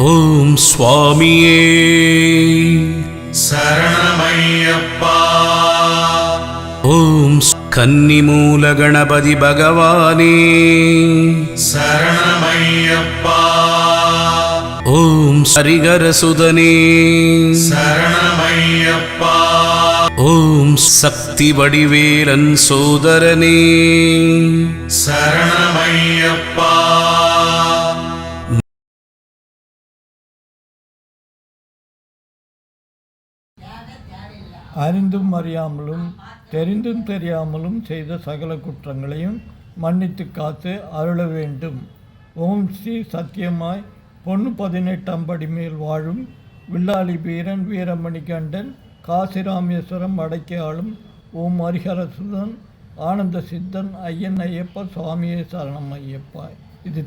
ஓம் சுவாமியே சரணமையப்பா. ஓம் கன்னிமூல கணபதி பகவானே சரணமையப்பா. ஓம் ஹரிஹரசுதனே சரணமையப்பா. ஓம் சக்தி வடிவேலன் சோதரனே சரணமையப்பா. அறிந்தும் அறியாமலும் தெரிந்தும் தெரியாமலும் செய்த சகல குற்றங்களையும் மன்னித்து காத்து அருள வேண்டும். ஓம் ஸ்ரீ சத்தியமாய் பொண்ணு 18ஆம் படி மேல் வாழும் வில்லாளி வீரன் வீரமணிகண்டன் காசிராமேஸ்வரம் அடக்கி ஆளும் ஓம் ஹரிஹரசுதன் ஆனந்த சித்தன் ஐயன் ஐயப்பா சுவாமியே சரணம் ஐயப்பா. இது